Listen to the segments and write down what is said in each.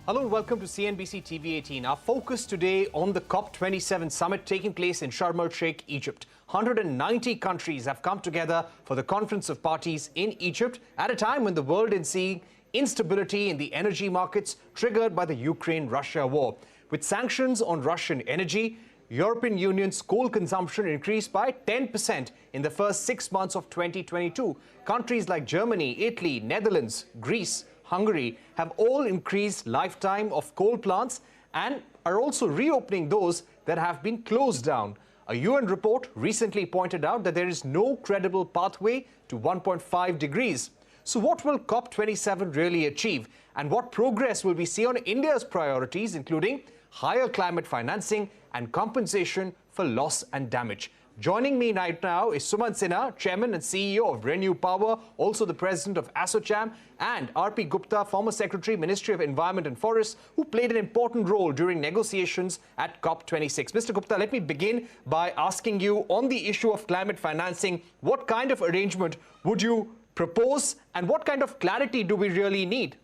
Hello and welcome to CNBC-TV18. Our focus today on the COP27 summit taking place in Sharm el-Sheikh, Egypt. 190 countries have come together for the Conference of Parties in Egypt at a time when the world is seeing instability in the energy markets triggered by the Ukraine-Russia war. With sanctions on Russian energy, European Union's coal consumption increased by 10% in the first 6 months of 2022. Countries like Germany, Italy, Netherlands, Greece, Hungary have all increased lifetime of coal plants and are also reopening those that have been closed down. A UN report recently pointed out that there is no credible pathway to 1.5 degrees. So what will COP27 really achieve? And what progress will we see on India's priorities, including higher climate financing and compensation for loss and damage? Joining me right now is Sumant Sinha, Chairman and CEO of Renew Power, also the President of ASSOCHAM, and R.P. Gupta, former Secretary, Ministry of Environment and Forests, who played an important role during negotiations at COP26. Mr. Gupta, let me begin by asking you on the issue of climate financing, what kind of arrangement would you propose and what kind of clarity do we really need?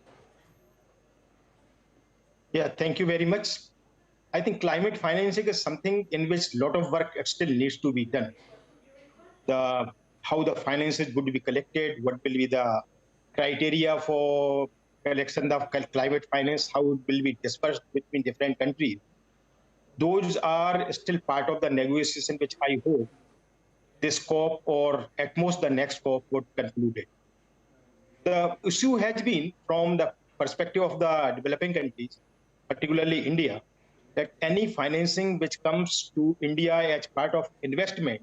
Yeah, thank you very much. I think climate financing is something in which a lot of work still needs to be done. How the finances would be collected, what will be the criteria for collection of climate finance, how it will be dispersed between different countries. Those are still part of the negotiation, which I hope this COP or at most the next COP would conclude it. The issue has been from the perspective of the developing countries, particularly India, that any financing which comes to India as part of investment,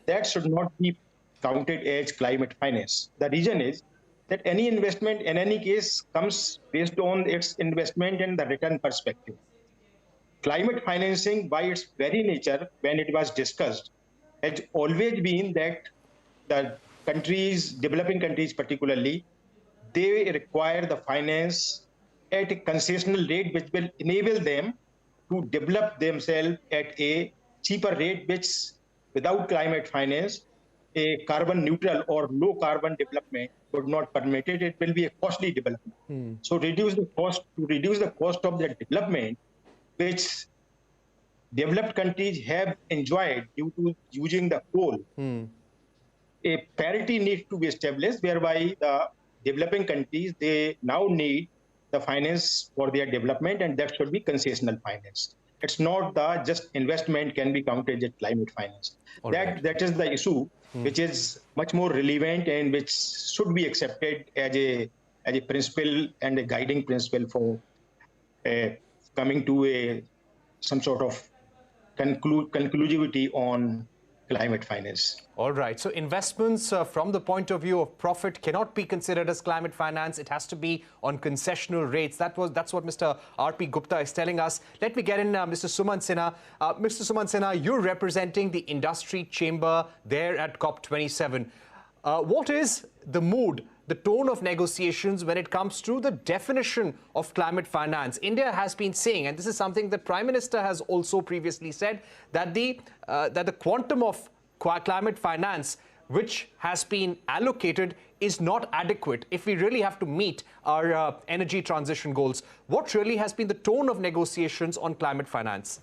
that should not be counted as climate finance. The reason is that any investment in any case comes based on its investment and the return perspective. Climate financing, by its very nature, when it was discussed, has always been that the countries, developing countries particularly, they require the finance at a concessional rate which will enable them to develop themselves at a cheaper rate, which without climate finance, a carbon neutral or low carbon development would not permit it. It will be a costly development. So to reduce the cost of the development, which developed countries have enjoyed due to using the coal, a parity needs to be established whereby the developing countries, they now need the finance for their development, and that should be concessional finance. It's not the just investment can be counted as climate finance. That is the issue, which is much more relevant and which should be accepted as a principle and a guiding principle for coming to some sort of conclusivity on climate finance. All right. So investments from the point of view of profit cannot be considered as climate finance. It has to be on concessional rates. That's what Mr. R.P. Gupta is telling us. Let me get in Mr. Sumant Sinha. Mr. Sumant Sinha, you're representing the industry chamber there at COP27. What is the mood, the tone of negotiations when it comes to the definition of climate finance? India has been saying, and this is something that Prime Minister has also previously said, that the quantum of climate finance which has been allocated is not adequate if we really have to meet our energy transition goals. What really has been the tone of negotiations on climate finance?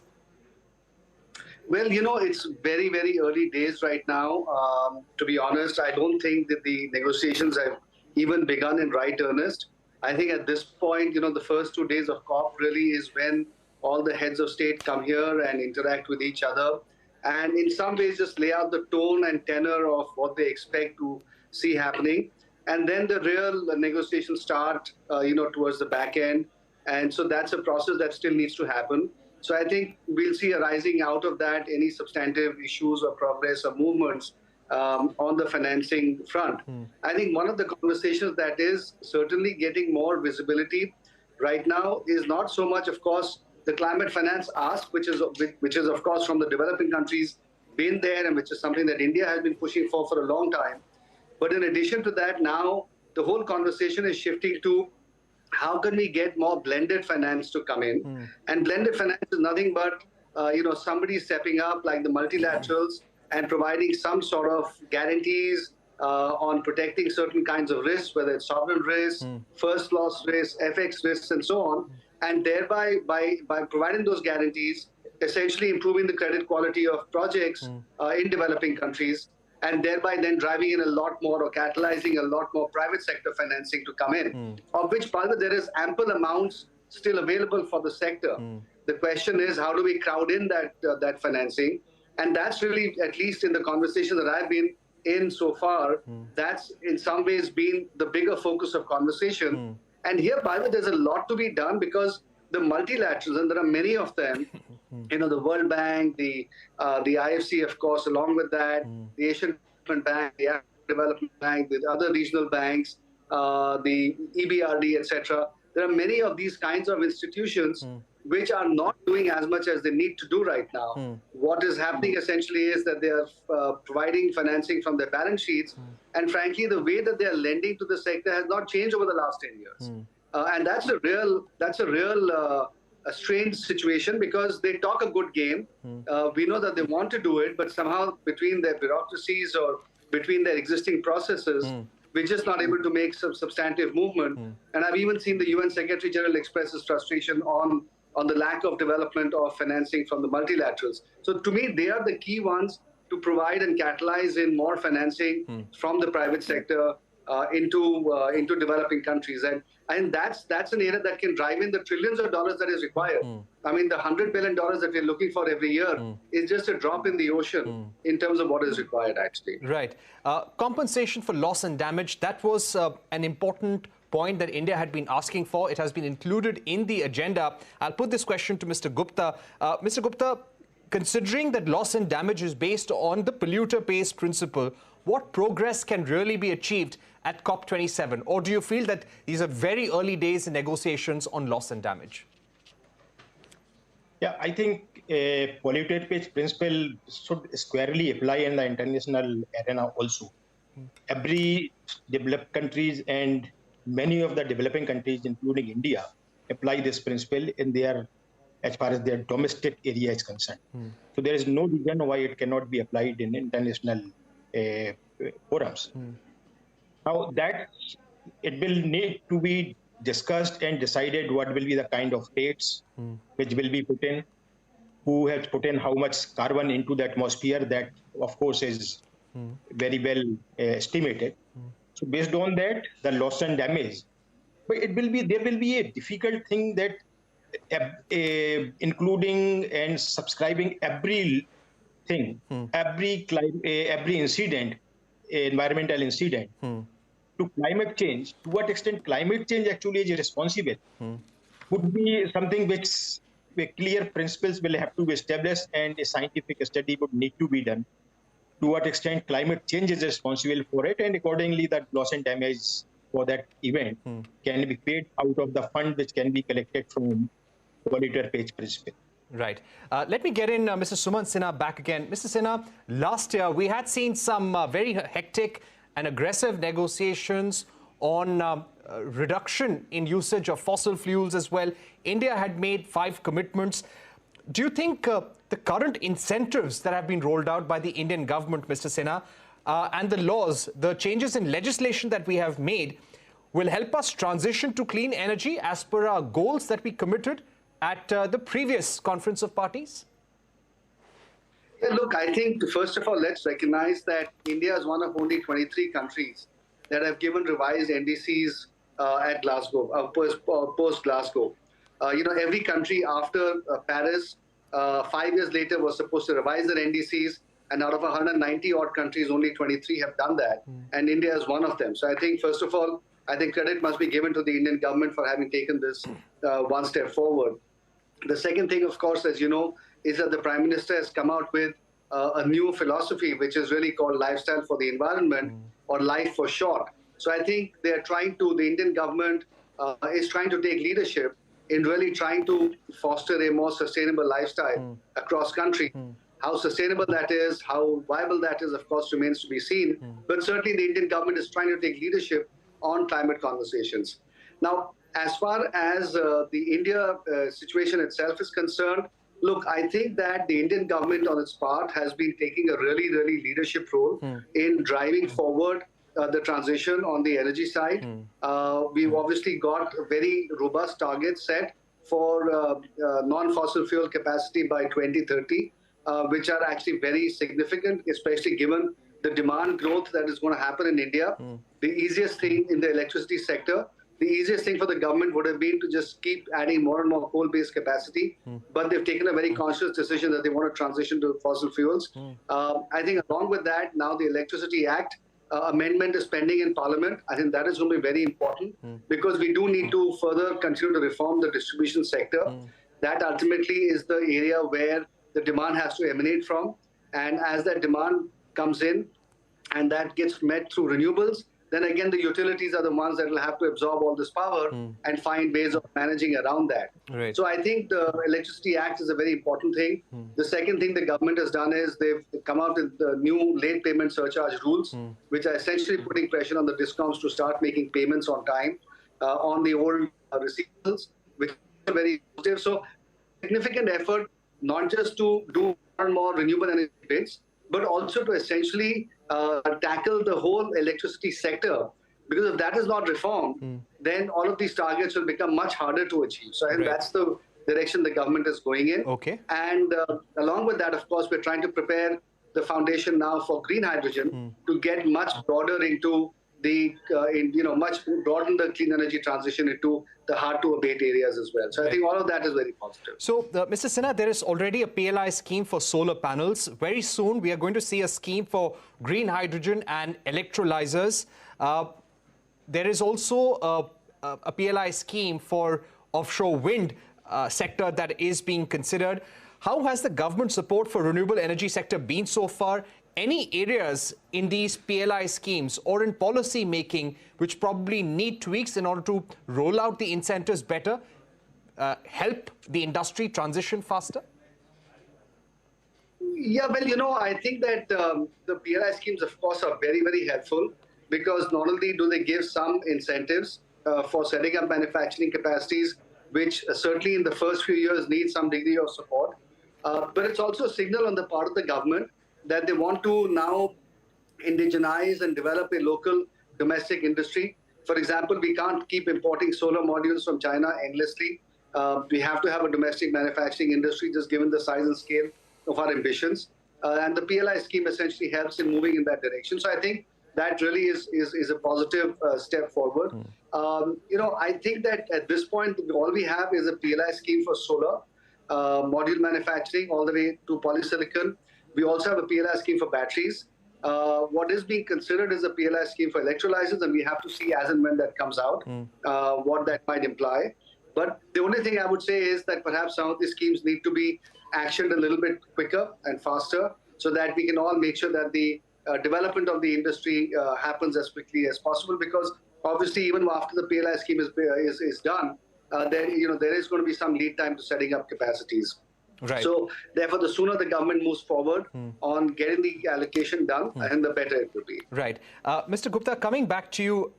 Well, it's very, very early days right now. To be honest, I don't think that the negotiations have even begun in right earnest. I think at this point, the first 2 days of COP really is when all the heads of state come here and interact with each other, and in some ways just lay out the tone and tenor of what they expect to see happening. And then the real negotiations start, towards the back end. And so that's a process that still needs to happen. So I think we'll see arising out of that any substantive issues or progress or movements on the financing front. I think one of the conversations that is certainly getting more visibility right now is not so much, of course, the climate finance ask, which is of course from the developing countries been there and which is something that India has been pushing for a long time. But in addition to that, now the whole conversation is shifting to how can we get more blended finance to come in? And blended finance is nothing but somebody stepping up like the multilaterals and providing some sort of guarantees on protecting certain kinds of risks, whether it's sovereign risk, first loss risk, FX risks, and so on. and thereby by providing those guarantees, essentially improving the credit quality of projects in developing countries, and thereby then driving in a lot more or catalyzing a lot more private sector financing to come in, of which, by the way, there is ample amounts still available for the sector. The question is, how do we crowd in that financing? And that's really, at least in the conversation that I've been in so far, that's in some ways been the bigger focus of conversation. And here, by the way, there's a lot to be done, because the multilaterals, and there are many of them, the World Bank, the IFC, of course, along with that, the Asian Development Bank, the African Development Bank, the other regional banks, the EBRD, etc. There are many of these kinds of institutions which are not doing as much as they need to do right now. What is happening essentially is that they are providing financing from their balance sheets, and frankly, the way that they are lending to the sector has not changed over the last 10 years. And that's a real strange situation, because they talk a good game. We know that they want to do it, but somehow between their bureaucracies or between their existing processes, we're just not able to make some substantive movement. And I've even seen the UN Secretary General express his frustration on the lack of development of financing from the multilaterals. So to me, they are the key ones to provide and catalyze in more financing from the private sector into developing countries. And that's an area that can drive in the trillions of dollars that is required. I mean, the $100 billion that we're looking for every year is just a drop in the ocean in terms of what is required, actually. Right. Compensation for loss and damage, that was an important point that India had been asking for. It has been included in the agenda. I'll put this question to Mr. Gupta. Mr. Gupta, considering that loss and damage is based on the polluter pays principle, what progress can really be achieved at COP27? Or do you feel that these are very early days in negotiations on loss and damage? Yeah, I think a polluter pays principle should squarely apply in the international arena also. Every developed countries and many of the developing countries, including India, apply this principle in their, as far as their domestic area is concerned. So there is no reason why it cannot be applied in international forums. Now that it will need to be discussed and decided what will be the kind of rates which will be put in, who has put in how much carbon into the atmosphere, that of course is very well estimated. So based on that, the loss and damage, but there will be a difficult thing that including and subscribing everything, every incident, environmental incident, to climate change. To what extent climate change actually is responsible would be something which clear principles will have to be established, and a scientific study would need to be done. To what extent climate change is responsible for it, and accordingly that loss and damage for that event can be paid out of the fund which can be collected from polluter pays principle. Right. Let me get in Mr. Sumant Sinha back again. Mr. Sinha, last year we had seen some very hectic and aggressive negotiations on reduction in usage of fossil fuels as well. India had made 5 commitments. Do you think the current incentives that have been rolled out by the Indian government, Mr. Sinha, and the laws, the changes in legislation that we have made, will help us transition to clean energy as per our goals that we committed at the previous Conference of Parties? Yeah, look, I think, first of all, let's recognize that India is one of only 23 countries that have given revised NDCs at Glasgow, post-Glasgow. Every country after Paris, 5 years later, was supposed to revise their NDCs, and out of 190 odd countries, only 23 have done that, and India is one of them. So I think, first of all, I think credit must be given to the Indian government for having taken this one step forward. The second thing, of course, as you know, is that the Prime Minister has come out with a new philosophy, which is really called Lifestyle for the Environment, or Life for short. So I think they are the Indian government is trying to take leadership in really trying to foster a more sustainable lifestyle across country. How sustainable that is, how viable that is, of course, remains to be seen. But certainly the Indian government is trying to take leadership on climate conversations. Now, as far as the India situation itself is concerned, look, I think that the Indian government on its part has been taking a really, really leadership role in driving forward the transition on the energy side. We've obviously got very robust targets set for non-fossil fuel capacity by 2030, which are actually very significant, especially given the demand growth that is going to happen in India. The easiest thing in the electricity sector, the easiest thing for the government would have been to just keep adding more and more coal-based capacity, but they've taken a very conscious decision that they want to transition to fossil fuels. I think along with that, now the Electricity Act amendment is pending in Parliament. I think that is going to be very important because we do need to further continue to reform the distribution sector. That ultimately is the area where the demand has to emanate from. And as that demand comes in and that gets met through renewables, then again, the utilities are the ones that will have to absorb all this power and find ways of managing around that. Right. So I think the Electricity Act is a very important thing. The second thing the government has done is they've come out with the new late payment surcharge rules, which are essentially putting pressure on the discoms to start making payments on time on the old receivables, which is very positive. So significant effort, not just to do more and more renewable energy bids, but also to essentially tackle the whole electricity sector. Because if that is not reformed, then all of these targets will become much harder to achieve. So I think that's the direction the government is going in. Okay. And along with that, of course, we're trying to prepare the foundation now for green hydrogen to get much broader into the, much broaden the clean energy transition into the hard-to-abate areas as well. So I think all of that is very positive. So, Mr. Sinha, there is already a PLI scheme for solar panels. Very soon, we are going to see a scheme for green hydrogen and electrolyzers. There is also a PLI scheme for offshore wind sector that is being considered. How has the government support for renewable energy sector been so far? Any areas in these PLI schemes or in policy making which probably need tweaks in order to roll out the incentives better, help the industry transition faster? Yeah, well, I think that the PLI schemes, of course, are very, very helpful because not only do they give some incentives for setting up manufacturing capacities, which certainly in the first few years need some degree of support, but it's also a signal on the part of the government that they want to now indigenize and develop a local domestic industry. For example, we can't keep importing solar modules from China endlessly. We have to have a domestic manufacturing industry just given the size and scale of our ambitions. And the PLI scheme essentially helps in moving in that direction. So I think that really is a positive step forward. I think that at this point, all we have is a PLI scheme for solar module manufacturing all the way to polysilicon. We also have a PLI scheme for batteries. What is being considered is a PLI scheme for electrolyzers, and we have to see as and when that comes out, what that might imply. But the only thing I would say is that perhaps some of these schemes need to be actioned a little bit quicker and faster so that we can all make sure that the development of the industry happens as quickly as possible, because obviously even after the PLI scheme is done, there is going to be some lead time to setting up capacities. Right. So therefore, the sooner the government moves forward on getting the allocation done, and the better it will be. Right. Mr. Gupta, coming back to you,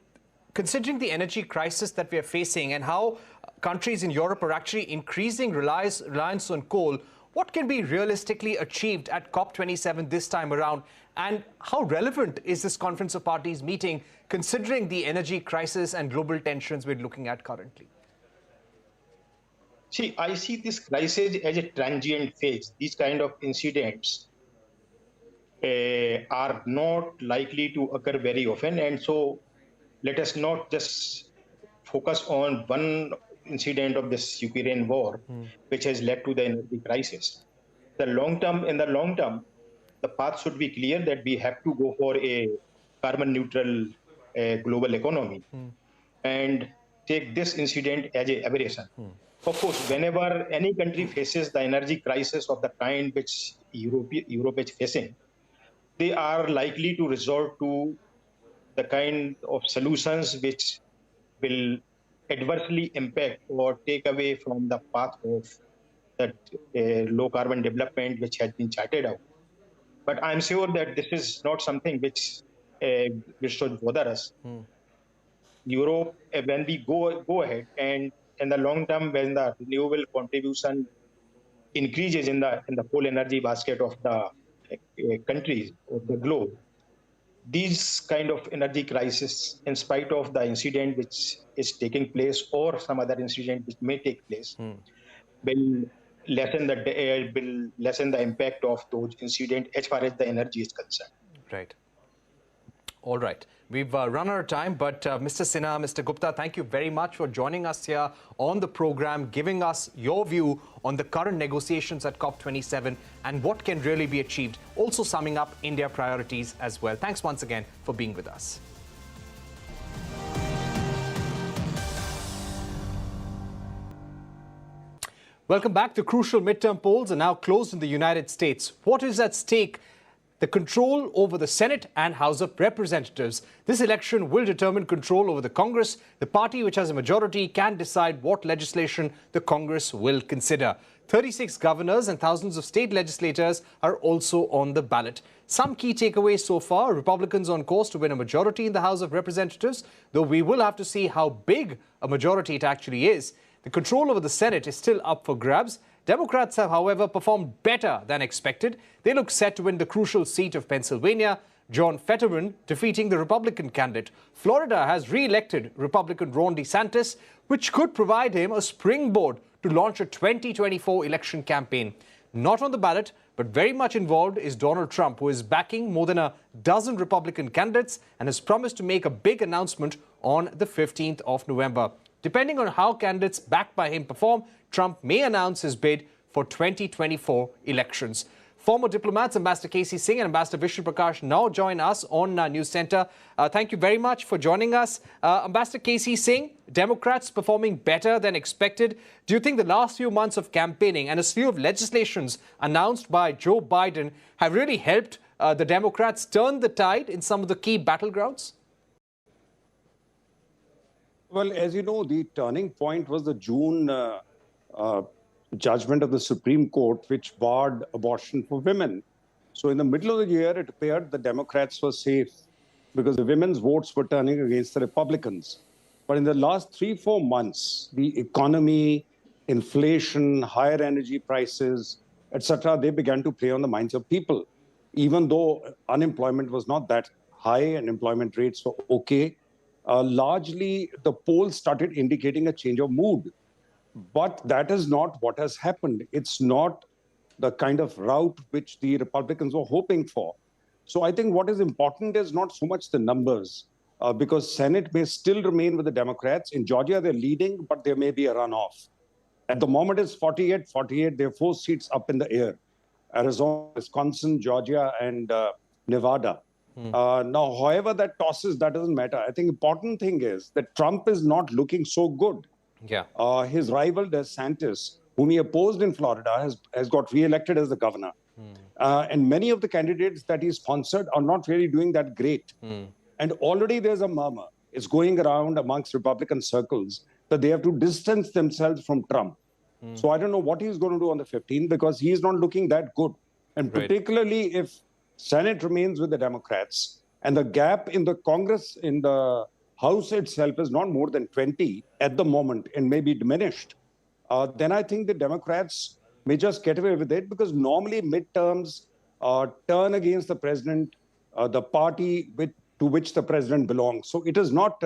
considering the energy crisis that we are facing and how countries in Europe are actually increasing reliance on coal, what can be realistically achieved at COP27 this time around? And how relevant is this Conference of Parties meeting considering the energy crisis and global tensions we're looking at currently? See, I see this crisis as a transient phase. These kind of incidents are not likely to occur very often. And so let us not just focus on one incident of this Ukraine war, which has led to the energy crisis. In the long term, the path should be clear that we have to go for a carbon neutral global economy and take this incident as an aberration. Of course, whenever any country faces the energy crisis of the kind which Europe is facing, they are likely to resort to the kind of solutions which will adversely impact or take away from the path of that low carbon development which has been charted out. But I'm sure that this is not something which should bother us. Europe, when we go ahead and in the long term, when the renewable contribution increases in the whole energy basket of the countries of the globe, these kind of energy crisis, in spite of the incident which is taking place or some other incident which may take place, will will lessen the impact of those incidents as far as the energy is concerned. Right. All right. We've run out of time, but Mr. Sinha, Mr. Gupta, thank you very much for joining us here on the program, giving us your view on the current negotiations at COP27 and what can really be achieved. Also summing up India priorities as well. Thanks once again for being with us. Welcome back. The crucial midterm polls are now closed in the United States. What is at stake? The control over the Senate and House of Representatives. This election will determine control over the Congress. The party which has a majority can decide what legislation the Congress will consider. 36 governors and thousands of state legislators are also on the ballot. Some key takeaways so far: Republicans on course to win a majority in the House of Representatives, though we will have to see how big a majority it actually is. The control over the Senate is still up for grabs. Democrats have, however, performed better than expected. They look set to win the crucial seat of Pennsylvania, John Fetterman defeating the Republican candidate. Florida has re-elected Republican Ron DeSantis, which could provide him a springboard to launch a 2024 election campaign. Not on the ballot, but very much involved is Donald Trump, who is backing more than a dozen Republican candidates and has promised to make a big announcement on the 15th of November. Depending on how candidates backed by him perform, Trump may announce his bid for 2024 elections. Former diplomats Ambassador K.C. Singh and Ambassador Vishnu Prakash now join us on News Center. Thank you very much for joining us. Ambassador K.C. Singh, Democrats performing better than expected. Do you think the last few months of campaigning and a slew of legislations announced by Joe Biden have really helped the Democrats turn the tide in some of the key battlegrounds? Well, as you know, the turning point was the June judgment of the Supreme Court, which barred abortion for women. So in the middle of the year, it appeared the Democrats were safe because the women's votes were turning against the Republicans. But in the last 3-4 months, the economy, inflation, higher energy prices, etc., they began to play on the minds of people. Even though unemployment was not that high and employment rates were okay, largely the polls started indicating a change of mood. But that is not what has happened. It's not the kind of route which the Republicans were hoping for. So I think what is important is not so much the numbers, because Senate may still remain with the Democrats. In Georgia, they're leading, but there may be a runoff. At the moment, it's 48-48. There are 4 seats up in the air: Arizona, Wisconsin, Georgia, and Nevada. Now, however that tosses, that doesn't matter. I think important thing is that Trump is not looking so good. Yeah. His rival DeSantis, whom he opposed in Florida, has got re-elected as the governor. And many of the candidates that he sponsored are not really doing that great. And already there's a murmur. It's going around amongst Republican circles that they have to distance themselves from Trump. So I don't know what he's going to do on the 15th, because he's not looking that good. And particularly if Senate remains with the Democrats and the gap in the Congress, in the House itself, is not more than 20 at the moment and may be diminished, then I think the Democrats may just get away with it, because normally midterms turn against the president, the party to which the president belongs. So it is not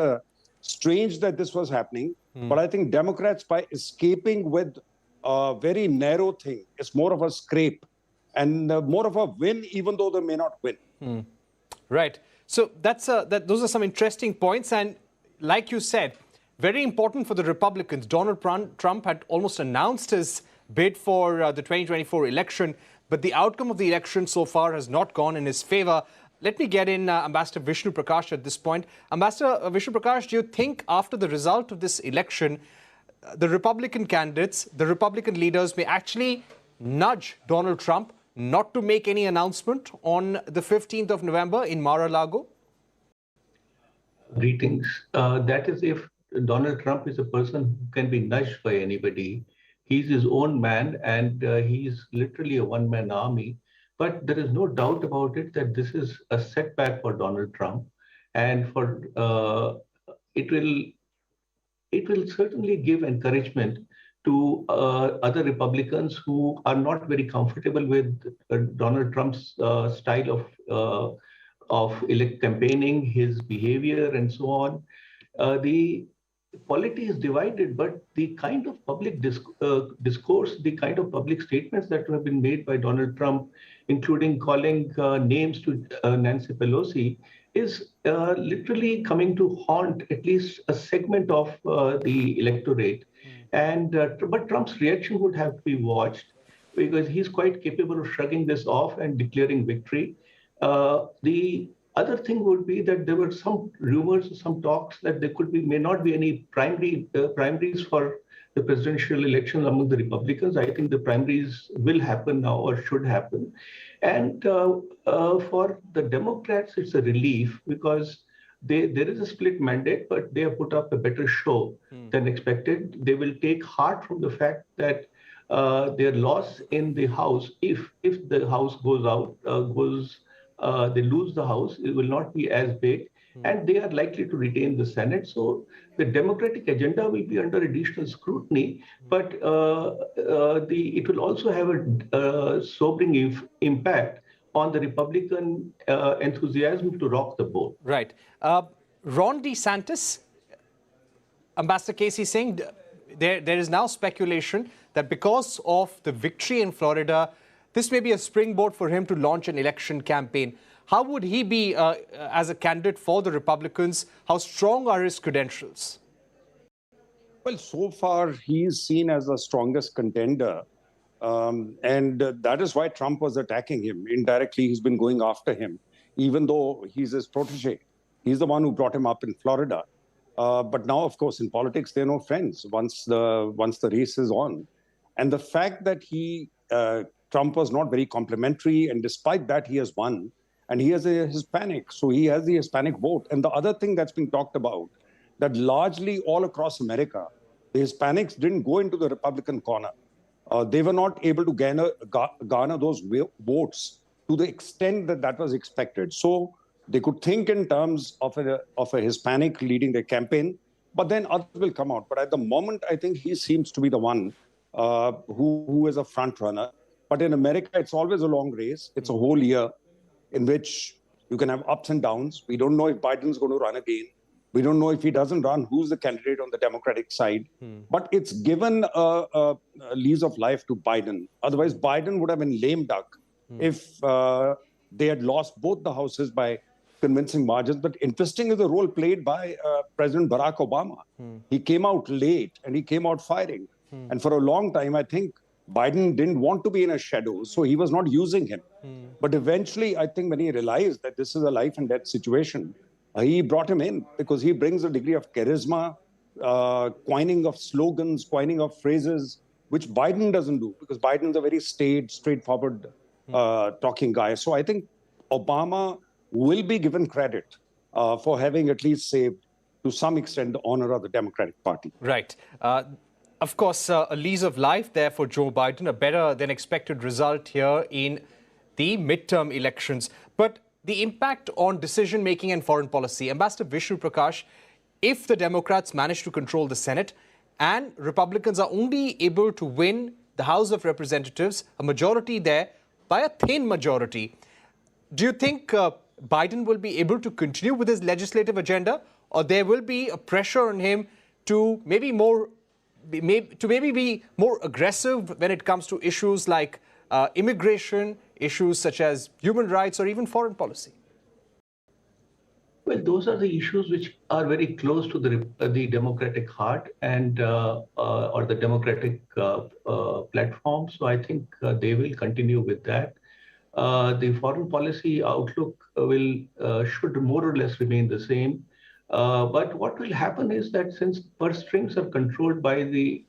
strange that this was happening, but I think Democrats, by escaping with a very narrow thing, it's more of a scrape and more of a win, even though they may not win. Right. So those are some interesting points. And like you said, very important for the Republicans. Donald Trump had almost announced his bid for the 2024 election, but the outcome of the election so far has not gone in his favor. Let me get in Ambassador Vishnu Prakash at this point. Ambassador Vishnu Prakash, do you think after the result of this election, the Republican candidates, the Republican leaders may actually nudge Donald Trump not to make any announcement on the 15th of November in Mar-a-Lago? Greetings. That is, if Donald Trump is a person who can be nudged by anybody. He's his own man, and he's literally a one-man army. But there is no doubt about it that this is a setback for Donald Trump, and for it will certainly give encouragement to other Republicans who are not very comfortable with Donald Trump's style of campaigning, his behavior, and so on. The polity is divided, but the kind of public discourse, the kind of public statements that have been made by Donald Trump, including calling names to Nancy Pelosi, is literally coming to haunt at least a segment of the electorate. But Trump's reaction would have to be watched because he's quite capable of shrugging this off and declaring victory. The other thing would be that there were some rumors, some talks that there may not be any primaries for the presidential election among the Republicans. I think the primaries will happen now or should happen. And for the Democrats, it's a relief because there is a split mandate, but they have put up a better show than expected. They will take heart from the fact that their loss in the House, if the House they lose the House, it will not be as big, and they are likely to retain the Senate. So the Democratic agenda will be under additional scrutiny, but it will also have a sobering impact on the Republican enthusiasm to rock the boat. Right. Ron DeSantis, Ambassador Casey saying there is now speculation that because of the victory in Florida, this may be a springboard for him to launch an election campaign. How would he be as a candidate for the Republicans? How strong are his credentials? Well, so far, he is seen as the strongest contender. And that is why Trump was attacking him. Indirectly, he's been going after him, even though he's his protege. He's the one who brought him up in Florida. But now, of course, in politics, they're no friends once the race is on. And the fact that Trump was not very complimentary, and despite that, he has won. And he is a Hispanic, so he has the Hispanic vote. And the other thing that's been talked about, that largely all across America, the Hispanics didn't go into the Republican corner. They were not able to garner those votes to the extent that was expected. So they could think in terms of a Hispanic leading their campaign, but then others will come out. But at the moment, I think he seems to be the one who is a front runner. But in America, it's always a long race. It's a whole year in which you can have ups and downs. We don't know if Biden's going to run again. We don't know if he doesn't run, who's the candidate on the Democratic side. But it's given a lease of life to Biden. Otherwise, Biden would have been lame duck if they had lost both the houses by convincing margins. But interesting is the role played by President Barack Obama. He came out late and he came out firing. And for a long time, I think Biden didn't want to be in a shadow, so he was not using him. But eventually, I think when he realized that this is a life and death situation, he brought him in because he brings a degree of charisma, coining of slogans, coining of phrases, which Biden doesn't do because Biden's a very straightforward talking guy. So I think Obama will be given credit for having at least saved, to some extent, the honor of the Democratic Party. Right. Of course, a lease of life there for Joe Biden, a better than expected result here in the midterm elections. But the impact on decision-making and foreign policy, Ambassador Vishnu Prakash, if the Democrats manage to control the Senate and Republicans are only able to win the House of Representatives, a majority there by a thin majority, do you think Biden will be able to continue with his legislative agenda, or there will be a pressure on him to maybe be more aggressive when it comes to issues like immigration, issues such as human rights, or even foreign policy? Well, those are the issues which are very close to the democratic heart and or the democratic platform. So I think they will continue with that. The foreign policy outlook should more or less remain the same. But what will happen is that since purse strings are controlled by the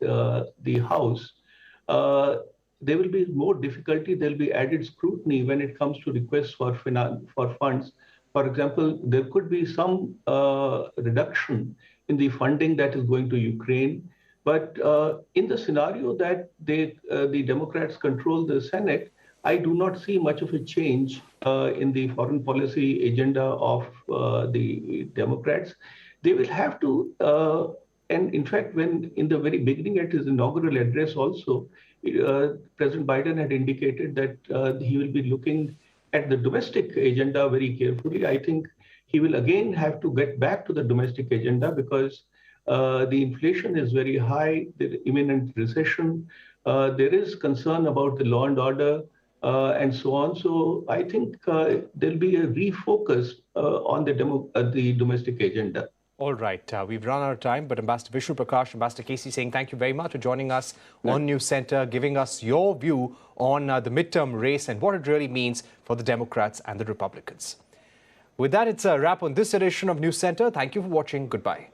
House, there will be more difficulty. There will be added scrutiny when it comes to requests for funds. For example, there could be some reduction in the funding that is going to Ukraine. But in the scenario that the Democrats control the Senate, I do not see much of a change in the foreign policy agenda of the Democrats. They will have to, and in fact, when in the very beginning at his inaugural address also, President Biden had indicated that he will be looking at the domestic agenda very carefully. I think he will again have to get back to the domestic agenda because the inflation is very high, the imminent recession, there is concern about the law and order, and so on. So I think there'll be a refocus on the domestic agenda. All right, we've run out of time, but Ambassador Vishnu Prakash, Ambassador Casey saying thank you very much for joining us on News Center, giving us your view on the midterm race and what it really means for the Democrats and the Republicans. With that, it's a wrap on this edition of News Center. Thank you for watching. Goodbye.